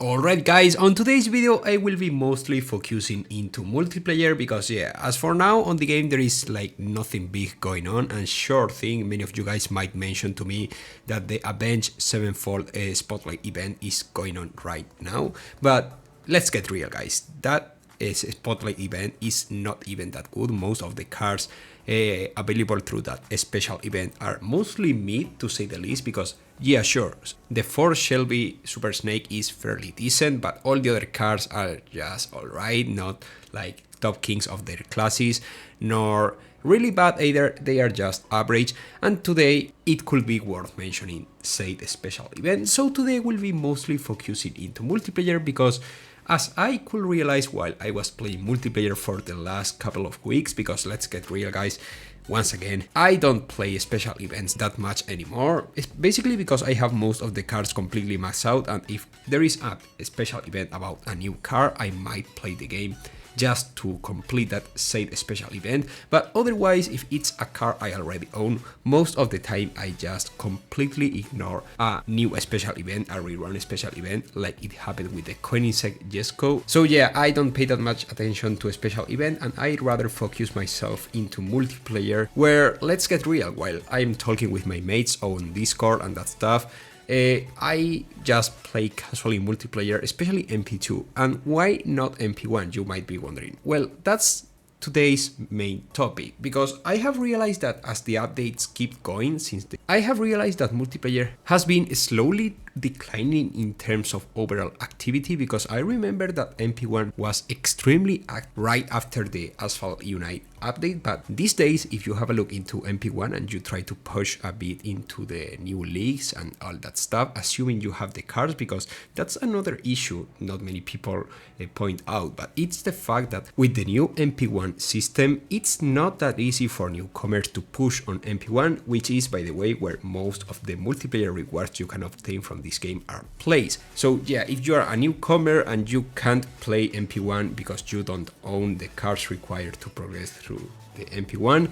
Alright guys, on today's video I will be mostly focusing into multiplayer because yeah, as for now on the game there is like nothing big going on, and sure thing, many of you guys might mention to me that the Avenged Sevenfold Spotlight event is going on right now, but let's get real guys, that Spotlight event is not even that good. Most of the cards available through that special event are mostly mid to say the least, because yeah sure, the 4 Shelby Super Snake is fairly decent, but all the other cards are just alright, not like top kings of their classes, nor really bad either, they are just average. And today it could be worth mentioning said special event, so today we'll be mostly focusing into multiplayer because as I could realize while I was playing multiplayer for the last couple of weeks, because let's get real guys, once again, I don't play special events that much anymore. It's basically because I have most of the cards completely maxed out, and if there is a special event about a new card, I might play the game just to complete that said special event, but otherwise if it's a card I already own, most of the time I just completely ignore a new special event, a rerun special event, like it happened with the Koenigsegg Jesko. So yeah, I don't pay that much attention to a special event, and I'd rather focus myself into multiplayer, where let's get real, while I'm talking with my mates on Discord and that stuff, I just play casually multiplayer, especially MP2. And why not MP1, you might be wondering? Well, that's today's main topic, because I have realized that as the updates keep going I have realized that multiplayer has been slowly declining in terms of overall activity, because I remember that MP1 was extremely active right after the Asphalt Unite update, but these days if you have a look into MP1 and you try to push a bit into the new leagues and all that stuff, assuming you have the cards, because that's another issue not many people point out, but it's the fact that with the new MP1 system it's not that easy for newcomers to push on MP1, which is by the way where most of the multiplayer rewards you can obtain from this game are placed. So yeah, if you are a newcomer and you can't play MP1 because you don't own the cards required to progress through the MP1,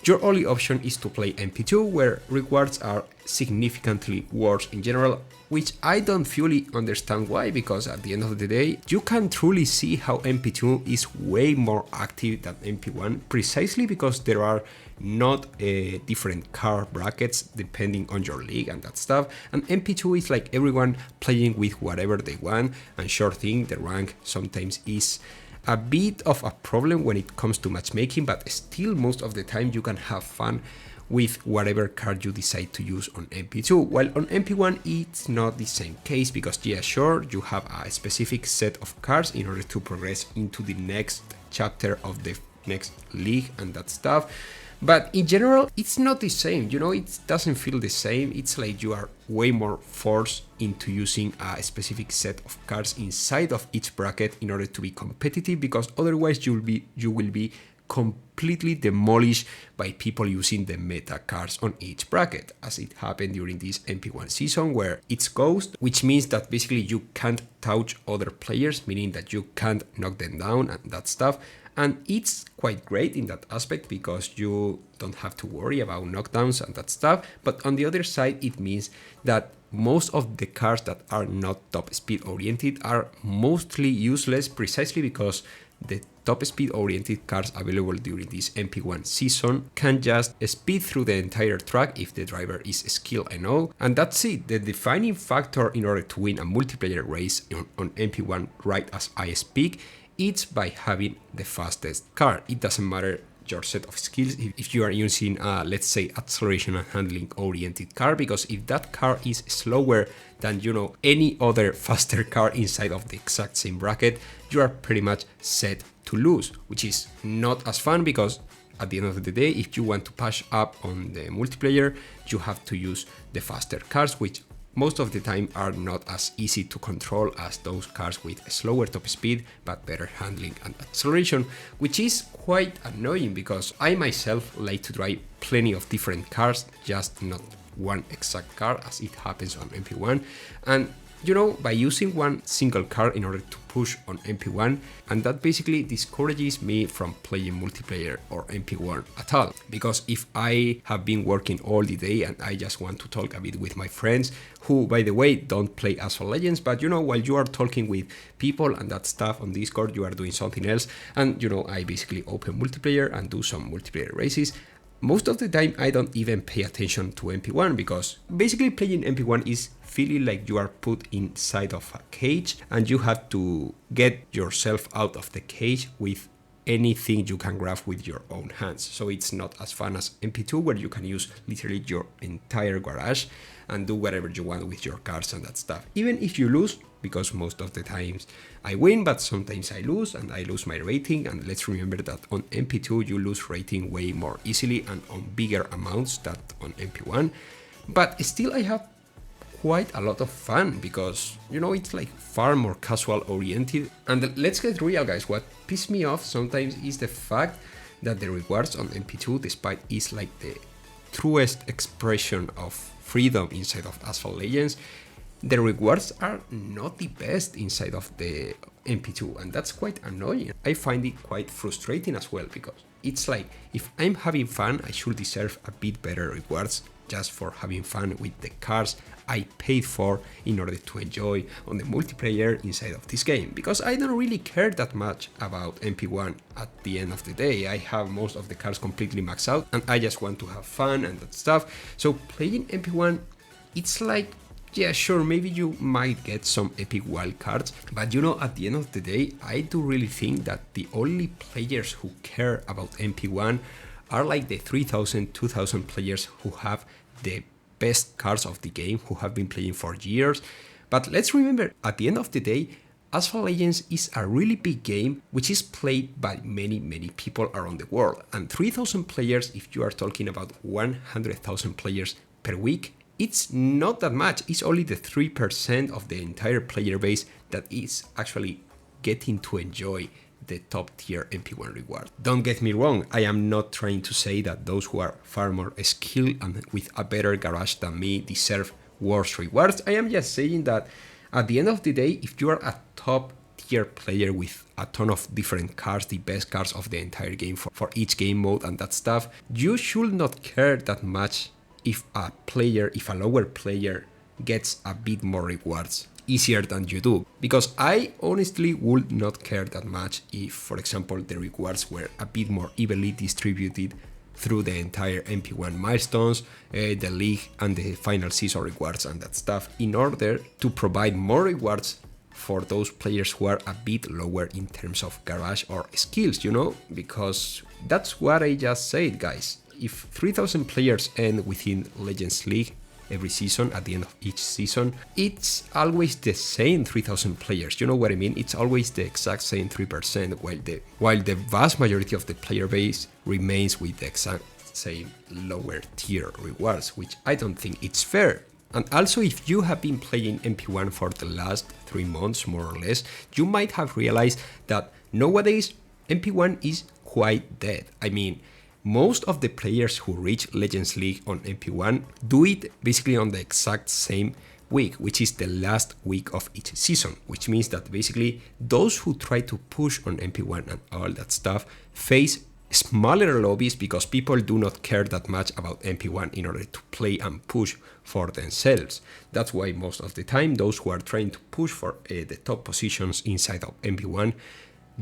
your only option is to play MP2, where rewards are significantly worse in general, which I don't fully understand why, because at the end of the day you can truly see how MP2 is way more active than MP1, precisely because there are not different card brackets depending on your league and that stuff, and MP2 is like everyone playing with whatever they want, and sure thing, the rank sometimes is a bit of a problem when it comes to matchmaking, but still most of the time you can have fun with whatever card you decide to use on MP2, while on MP1 it's not the same case, because yeah sure, you have a specific set of cards in order to progress into the next chapter of the next league and that stuff, but in general it's not the same, you know, it doesn't feel the same. It's like you are way more forced into using a specific set of cards inside of each bracket in order to be competitive, because otherwise you will be completely demolished by people using the meta cards on each bracket, as it happened during this MP1 season, where it's ghost, which means that basically you can't touch other players, meaning that you can't knock them down and that stuff. And it's quite great in that aspect because you don't have to worry about knockdowns and that stuff, but on the other side it means that most of the cards that are not top speed oriented are mostly useless, precisely because the top speed oriented cards available during this MP1 season can just speed through the entire track if the driver is skilled and all, and that's it. The defining factor in order to win a multiplayer race on MP1 right as I speak, it's by having the fastest card. It doesn't matter your set of skills if you are using let's say acceleration and handling oriented card, because if that card is slower than, you know, any other faster card inside of the exact same bracket, you are pretty much set to lose, which is not as fun, because at the end of the day if you want to push up on the multiplayer you have to use the faster cards, which most of the time are not as easy to control as those cards with slower top speed but better handling and acceleration, which is quite annoying because I myself like to try plenty of different cards, just not one exact card as it happens on MP1, and you know, by using one single card in order to push on MP1, and that basically discourages me from playing multiplayer or MP1 at all. Because if I have been working all the day and I just want to talk a bit with my friends, who by the way don't play Asphalt Legends, but you know, while you are talking with people and that stuff on Discord, you are doing something else, and you know, I basically open multiplayer and do some multiplayer races. Most of the time I don't even pay attention to MP1, because basically playing MP1 is feeling like you are put inside of a cage and you have to get yourself out of the cage with anything you can grab with your own hands. So it's not as fun as MP2, where you can use literally your entire garage and do whatever you want with your cars and that stuff. Even if you lose, because most of the times I win, but sometimes I lose and I lose my rating. And let's remember that on MP2 you lose rating way more easily and on bigger amounts than on MP1. But still I have quite a lot of fun, because you know, it's like far more casual oriented. And let's get real, guys, what pisses me off sometimes is the fact that the rewards on MP2, despite is like the truest expression of freedom inside of Asphalt Legends, the rewards are not the best inside of the MP2, and that's quite annoying. I find it quite frustrating as well, because it's like, if I'm having fun, I should deserve a bit better rewards just for having fun with the cars I paid for in order to enjoy on the multiplayer inside of this game. Because I don't really care that much about MP1 at the end of the day. I have most of the cars completely maxed out and I just want to have fun and that stuff. So playing MP1, it's like, yeah, sure, maybe you might get some epic wild cards, but you know, at the end of the day, I do really think that the only players who care about MP1 are like the 3,000, 2,000 players who have the best cards of the game, who have been playing for years. But let's remember, at the end of the day, Asphalt Legends is a really big game which is played by many people around the world. And 3,000 players, if you are talking about 100,000 players per week, it's not that much. It's only the 3% of the entire player base that is actually getting to enjoy the top tier MP1 reward. Don't get me wrong, I am not trying to say that those who are far more skilled and with a better garage than me deserve worse rewards. I am just saying that at the end of the day, if you are a top tier player with a ton of different cars, the best cars of the entire game for each game mode and that stuff, you should not care that much if a lower player gets a bit more rewards easier than you do. Because I honestly would not care that much if, for example, the rewards were a bit more evenly distributed through the entire MP1 milestones, the league and the final season rewards and that stuff, in order to provide more rewards for those players who are a bit lower in terms of garage or skills, you know, because that's what I just said, guys. If 3,000 players end within Legends League every season, at the end of each season, it's always the same 3,000 players, you know what I mean? It's always the exact same 3%, while the vast majority of the player base remains with the exact same lower tier rewards, which I don't think it's fair. And also, if you have been playing MP1 for the last 3 months, more or less, you might have realized that nowadays MP1 is quite dead. I mean, most of the players who reach Legends League on MP1 do it basically on the exact same week, which is the last week of each season, which means that basically those who try to push on MP1 and all that stuff face smaller lobbies, because people do not care that much about MP1 in order to play and push for themselves. That's why most of the time those who are trying to push for the top positions inside of MP1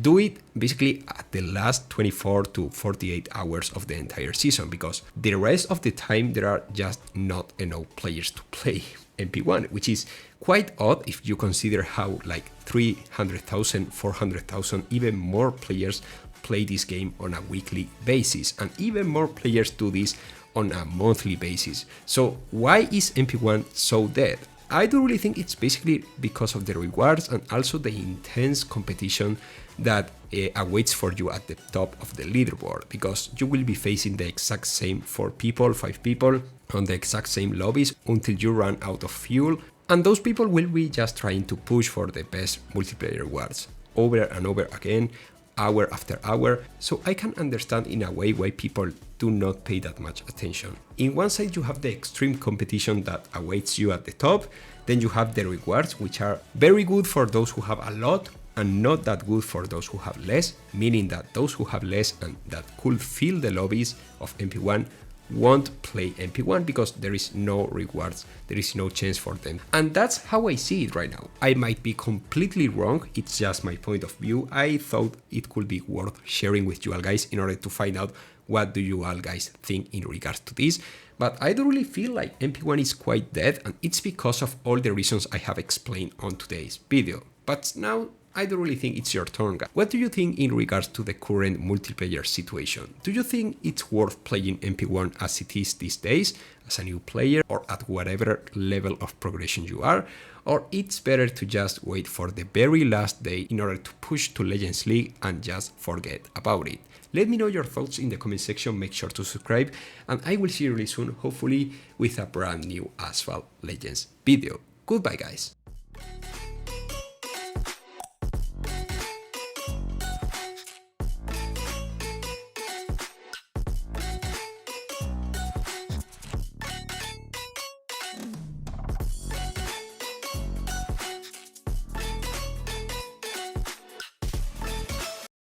do it basically at the last 24 to 48 hours of the entire season, because the rest of the time there are just not enough players to play MP1, which is quite odd if you consider how like 300,000, 400,000, even more players play this game on a weekly basis, and even more players do this on a monthly basis. So why is MP1 so dead? I do really think it's basically because of the rewards and also the intense competition that awaits for you at the top of the leaderboard, because you will be facing the exact same 4 people, 5 people on the exact same lobbies until you run out of fuel, and those people will be just trying to push for the best multiplayer rewards over and over again, hour after hour. So I can understand in a way why people do not pay that much attention. In one side you have the extreme competition that awaits you at the top, Then you have the rewards, which are very good for those who have a lot and not that good for those who have less, meaning that those who have less and that could fill the lobbies of MP1 won't play MP1 because there is no rewards, there is no chance for them. And that's how I see it right now. I might be completely wrong, it's just my point of view. I thought it could be worth sharing with you all guys in order to find out what do you all guys think in regards to this. But I don't really feel like MP1 is quite dead, and it's because of all the reasons I have explained on today's video. But now I don't really think it's your turn, guys. What do you think in regards to the current multiplayer situation? Do you think it's worth playing MP1 as it is these days, as a new player or at whatever level of progression you are? Or it's better to just wait for the very last day in order to push to Legends League and just forget about it? Let me know your thoughts in the comment section, make sure to subscribe, and I will see you really soon, hopefully with a brand new Asphalt Legends video. Goodbye, guys.